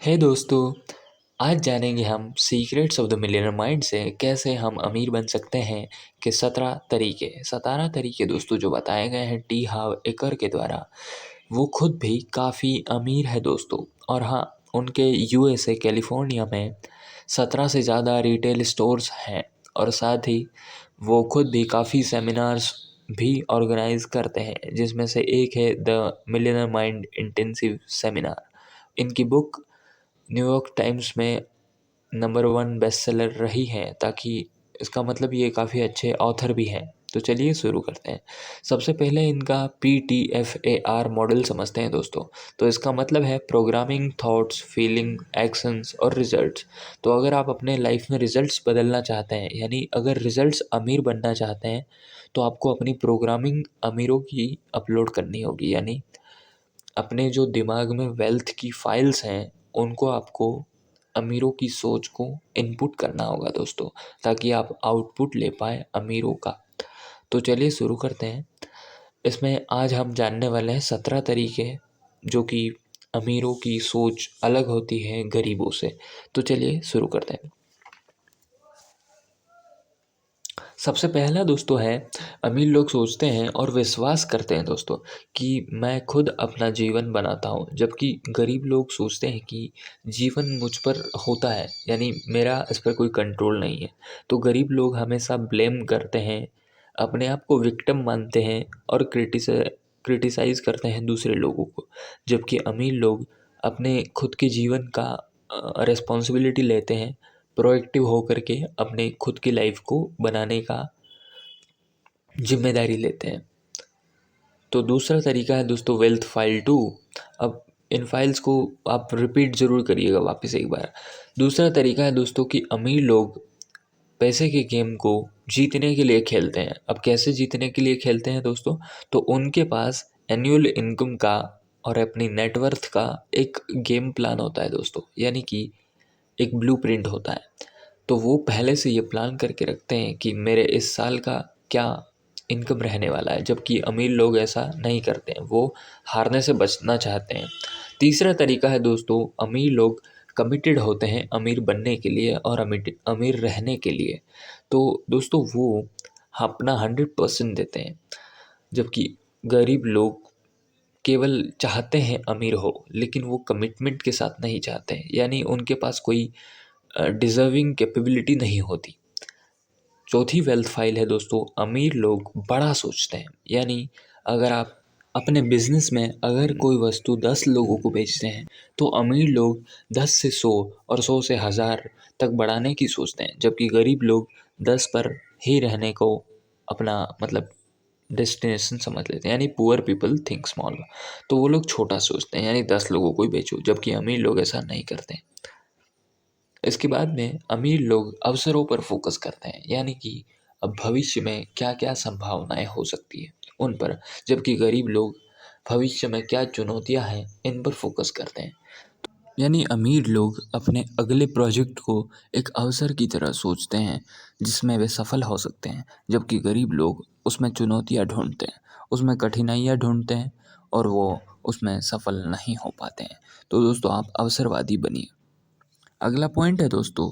हे दोस्तों, आज जानेंगे हम secrets of the millionaire mind से कैसे हम अमीर बन सकते हैं कि 17 तरीके दोस्तों जो बताए गए हैं टी हाव एकर के द्वारा। वो खुद भी काफ़ी अमीर है दोस्तों। और हाँ, उनके यूएसए कैलिफोर्निया में 17 से ज़्यादा रिटेल स्टोर्स हैं। और साथ ही वो खुद भी काफ़ी सेमिनार्स भी ऑर्गेनाइज करते हैं, जिसमें से एक है the millionaire mind intensive seminar. इनकी बुक न्यूयॉर्क टाइम्स में नंबर 1 बेस्ट सेलर रही है, ताकि इसका मतलब ये काफ़ी अच्छे ऑथर भी हैं। तो चलिए शुरू करते हैं। सबसे पहले इनका PTFAR मॉडल समझते हैं दोस्तों। तो इसका मतलब है प्रोग्रामिंग थॉट्स, फीलिंग, एक्शंस और रिजल्ट्स। तो अगर आप अपने लाइफ में रिजल्ट्स बदलना चाहते हैं, यानी अगर रिजल्ट्स अमीर बनना चाहते हैं, तो आपको अपनी प्रोग्रामिंग अमीरों की अपलोड करनी होगी। यानी अपने जो दिमाग में वेल्थ की फाइल्स हैं, उनको आपको अमीरों की सोच को इनपुट करना होगा दोस्तों, ताकि आप आउटपुट ले पाएँ अमीरों का। तो चलिए शुरू करते हैं। इसमें आज हम जानने वाले हैं 17 तरीके, जो कि अमीरों की सोच अलग होती है गरीबों से। तो चलिए शुरू करते हैं। सबसे पहला दोस्तों है, अमीर लोग सोचते हैं और विश्वास करते हैं दोस्तों कि मैं खुद अपना जीवन बनाता हूँ, जबकि गरीब लोग सोचते हैं कि जीवन मुझ पर होता है, यानी मेरा इस पर कोई कंट्रोल नहीं है। तो गरीब लोग हमेशा ब्लेम करते हैं, अपने आप को विक्टिम मानते हैं और क्रिटिसाइज़ करते हैं दूसरे लोगों को। जबकि अमीर लोग अपने खुद के जीवन का रिस्पॉन्सिबिलिटी लेते हैं, प्रोएक्टिव होकर के अपने खुद की लाइफ को बनाने का जिम्मेदारी लेते हैं। तो दूसरा तरीका है दोस्तों वेल्थ फाइल 2। अब इन फाइल्स को आप रिपीट ज़रूर करिएगा वापस एक बार। दूसरा तरीका है दोस्तों कि अमीर लोग पैसे के गेम को जीतने के लिए खेलते हैं। अब कैसे जीतने के लिए खेलते हैं दोस्तों? तो उनके पास एनुअल इनकम का और अपनी नेटवर्थ का एक गेम प्लान होता है दोस्तों, यानी कि एक ब्लूप्रिंट होता है। तो वो पहले से ये प्लान करके रखते हैं कि मेरे इस साल का क्या इनकम रहने वाला है, जबकि अमीर लोग ऐसा नहीं करते हैं, वो हारने से बचना चाहते हैं। तीसरा तरीका है दोस्तों, अमीर लोग कमिटेड होते हैं अमीर बनने के लिए और अमीर रहने के लिए। तो दोस्तों वो अपना 100% देते हैं, जबकि गरीब लोग केवल चाहते हैं अमीर हो, लेकिन वो कमिटमेंट के साथ नहीं चाहते हैं, यानी उनके पास कोई डिज़र्विंग कैपेबिलिटी नहीं होती। चौथी वेल्थ फाइल है दोस्तों, अमीर लोग बड़ा सोचते हैं। यानी अगर आप अपने बिजनेस में अगर कोई वस्तु 10 लोगों को बेचते हैं, तो अमीर लोग 10 से 100 और 100 से 1000 तक बढ़ाने की सोचते हैं, जबकि गरीब लोग 10 पर ही रहने को अपना मतलब डेस्टिनेशन समझ लेते हैं। यानी पुअर पीपल थिंक स्मॉल। तो वो लोग छोटा सोचते हैं, यानी 10 लोगों को ही बेचो, जबकि अमीर लोग ऐसा नहीं करते। इसके बाद में अमीर लोग अवसरों पर फोकस करते हैं, यानी कि अब भविष्य में क्या क्या संभावनाएं हो सकती है उन पर, जबकि गरीब लोग भविष्य में क्या चुनौतियां हैं इन पर फोकस करते हैं। यानी अमीर लोग अपने अगले प्रोजेक्ट को एक अवसर की तरह सोचते हैं, जिसमें वे सफल हो सकते हैं, जबकि गरीब लोग उसमें चुनौतियां ढूंढते हैं, उसमें कठिनाइयां ढूंढते हैं और वो उसमें सफल नहीं हो पाते हैं। तो दोस्तों आप अवसरवादी बनिए। अगला पॉइंट है दोस्तों,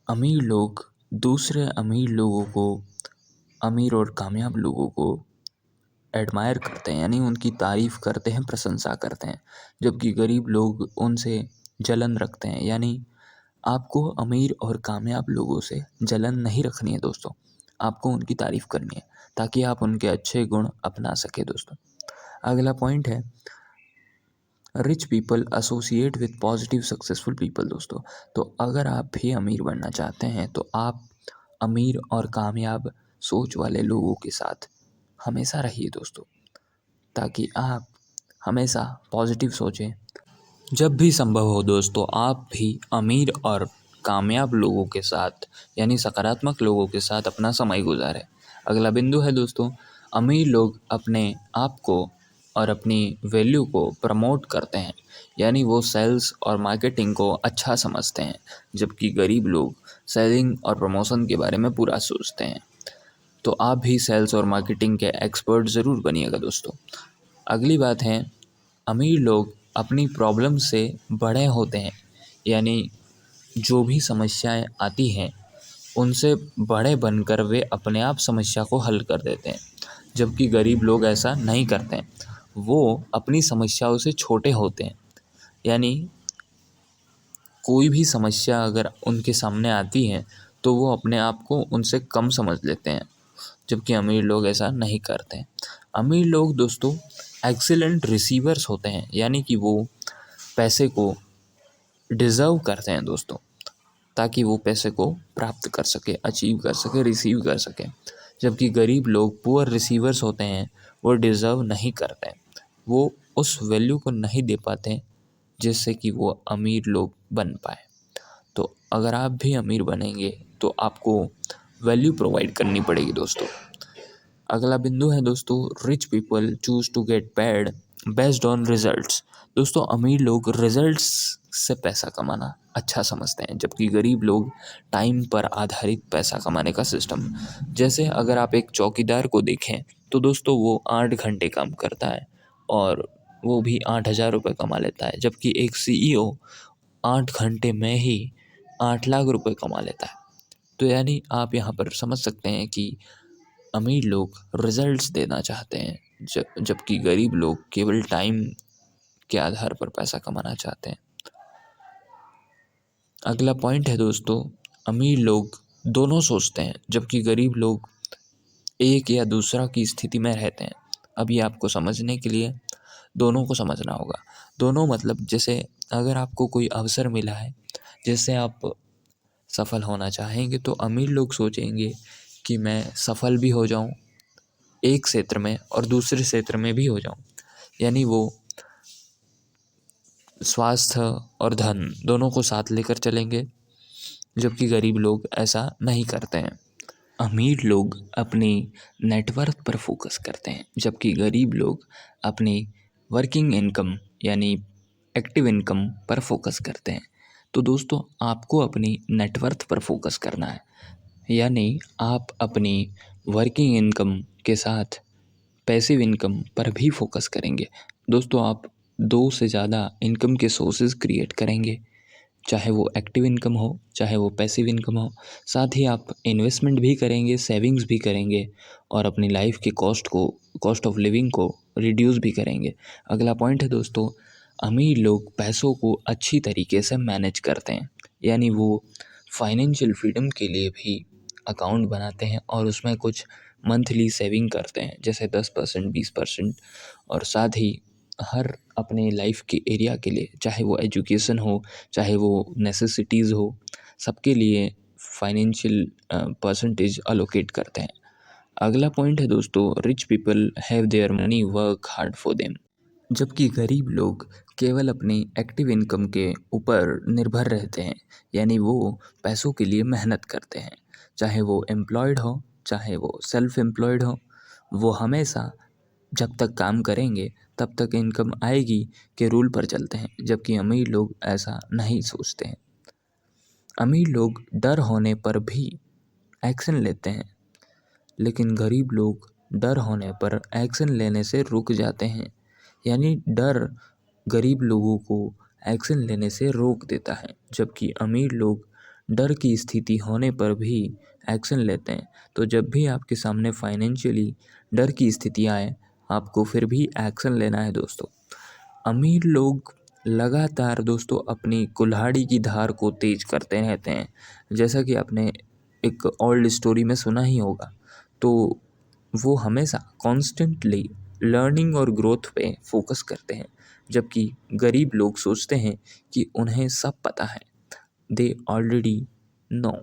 अमीर लोग दूसरे अमीर लोगों को, अमीर और कामयाब लोगों को एडमायर करते हैं, यानी उनकी तारीफ़ करते हैं, प्रशंसा करते हैं, जबकि गरीब लोग उनसे जलन रखते हैं। यानी आपको अमीर और कामयाब लोगों से जलन नहीं रखनी है दोस्तों, आपको उनकी तारीफ़ करनी है, ताकि आप उनके अच्छे गुण अपना सके दोस्तों। अगला पॉइंट है, rich people associate with positive successful people दोस्तों। तो अगर आप भी अमीर बनना चाहते हैं, तो आप अमीर और कामयाब सोच वाले लोगों के साथ हमेशा रहिए दोस्तों, ताकि आप हमेशा पॉजिटिव सोचें। जब भी संभव हो दोस्तों, आप भी अमीर और कामयाब लोगों के साथ, यानी सकारात्मक लोगों के साथ अपना समय गुजारें। अगला बिंदु है दोस्तों, अमीर लोग अपने आप को और अपनी वैल्यू को प्रमोट करते हैं, यानी वो सेल्स और मार्केटिंग को अच्छा समझते हैं, जबकि गरीब लोग सेलिंग और प्रमोशन के बारे में पूरा सोचते हैं। तो आप भी सेल्स और मार्केटिंग के एक्सपर्ट ज़रूर बनिएगा दोस्तों। अगली बात है, अमीर लोग अपनी प्रॉब्लम से बड़े होते हैं, यानी जो भी समस्याएं आती हैं उनसे बड़े बनकर वे अपने आप समस्या को हल कर देते हैं, जबकि गरीब लोग ऐसा नहीं करते हैं। वो अपनी समस्याओं से छोटे होते हैं, यानी कोई भी समस्या अगर उनके सामने आती है तो वो अपने आप को उनसे कम समझ लेते हैं, जबकि अमीर लोग ऐसा नहीं करते हैं। अमीर लोग दोस्तों एक्सीलेंट रिसीवर्स होते हैं, यानी कि वो पैसे को डिज़र्व करते हैं दोस्तों, ताकि वो पैसे को प्राप्त कर सके, अचीव कर सके, रिसीव कर सके। जबकि गरीब लोग पुअर रिसीवर्स होते हैं, वो डिज़र्व नहीं करते, वो उस वैल्यू को नहीं दे पाते जिससे कि वो अमीर लोग बन पाए। तो अगर आप भी अमीर बनेंगे तो आपको वैल्यू प्रोवाइड करनी पड़ेगी दोस्तों। अगला बिंदु है दोस्तों, rich people choose to get paid based on results. दोस्तों अमीर लोग रिजल्ट्स से पैसा कमाना अच्छा समझते हैं, जबकि गरीब लोग टाइम पर आधारित पैसा कमाने का सिस्टम। जैसे अगर आप एक चौकीदार को देखें तो दोस्तों वो 8 घंटे काम करता है और वो भी 8,000 रुपये कमा लेता है, जबकि एक CEO 8 घंटे में ही 8 लाख रुपये कमा लेता है। तो यानी आप यहाँ पर समझ सकते हैं कि अमीर लोग रिजल्ट्स देना चाहते हैं, जबकि गरीब लोग केवल टाइम के आधार पर पैसा कमाना चाहते हैं। अगला पॉइंट है दोस्तों, अमीर लोग दोनों सोचते हैं, जबकि गरीब लोग एक या दूसरा की स्थिति में रहते हैं। अभी आपको समझने के लिए दोनों को समझना होगा। दोनों मतलब जैसे अगर आपको कोई अवसर मिला है जिससे आप सफल होना चाहेंगे, तो अमीर लोग सोचेंगे कि मैं सफल भी हो जाऊं एक क्षेत्र में और दूसरे क्षेत्र में भी हो जाऊं, यानी वो स्वास्थ्य और धन दोनों को साथ लेकर चलेंगे, जबकि गरीब लोग ऐसा नहीं करते हैं। अमीर लोग अपनी नेटवर्थ पर फोकस करते हैं, जबकि गरीब लोग अपनी वर्किंग इनकम यानी एक्टिव इनकम पर फोकस करते हैं। तो दोस्तों आपको अपनी नेटवर्थ पर फोकस करना है, यानी आप अपनी वर्किंग इनकम के साथ पैसिव इनकम पर भी फोकस करेंगे। दोस्तों आप 2 से ज़्यादा इनकम के सोर्सेज क्रिएट करेंगे, चाहे वो एक्टिव इनकम हो, चाहे वो पैसिव इनकम हो। साथ ही आप इन्वेस्टमेंट भी करेंगे, सेविंग्स भी करेंगे और अपनी लाइफ की कॉस्ट ऑफ लिविंग को रिड्यूस भी करेंगे। अगला पॉइंट है दोस्तों, अमीर लोग पैसों को अच्छी तरीके से मैनेज करते हैं, यानी वो फाइनेंशियल फ्रीडम के लिए भी अकाउंट बनाते हैं और उसमें कुछ मंथली सेविंग करते हैं, जैसे 10%, 20%। और साथ ही हर अपने लाइफ के एरिया के लिए, चाहे वो एजुकेशन हो, चाहे वो नेसेसिटीज़ हो, सबके लिए फाइनेंशियल परसेंटेज अलोकेट करते हैं। अगला पॉइंट है दोस्तों, rich people have their money work hard for them. जबकि गरीब लोग केवल अपनी एक्टिव इनकम के ऊपर निर्भर रहते हैं, यानी वो पैसों के लिए मेहनत करते हैं, चाहे वो एम्प्लॉयड हो, चाहे वो सेल्फ एम्प्लॉयड हो। वो हमेशा जब तक काम करेंगे तब तक इनकम आएगी के रूल पर चलते हैं, जबकि अमीर लोग ऐसा नहीं सोचते हैं। अमीर लोग डर होने पर भी एक्शन लेते हैं, लेकिन गरीब लोग डर होने पर एक्शन लेने से रुक जाते हैं, यानी डर गरीब लोगों को एक्शन लेने से रोक देता है, जबकि अमीर लोग डर की स्थिति होने पर भी एक्शन लेते हैं। तो जब भी आपके सामने फाइनेंशियली डर की स्थिति आए, आपको फिर भी एक्शन लेना है दोस्तों। अमीर लोग लगातार दोस्तों अपनी कुल्हाड़ी की धार को तेज करते रहते हैं, जैसा कि आपने एक ओल्ड स्टोरी में सुना ही होगा। तो वो हमेशा कॉन्स्टेंटली लर्निंग और ग्रोथ पे फोकस करते हैं, जबकि गरीब लोग सोचते हैं कि उन्हें सब पता है, दे ऑलरेडी नो।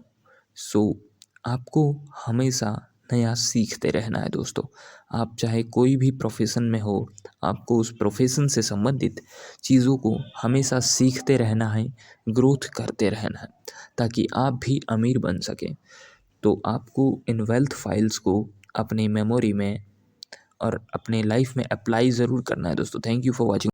सो आपको हमेशा नया सीखते रहना है दोस्तों। आप चाहे कोई भी प्रोफेशन में हो, आपको उस प्रोफेशन से संबंधित चीज़ों को हमेशा सीखते रहना है, ग्रोथ करते रहना है, ताकि आप भी अमीर बन सकें। तो आपको इन वेल्थ फाइल्स को अपनी मेमोरी में और अपने लाइफ में अप्लाई ज़रूर करना है दोस्तों। Thank you for watching.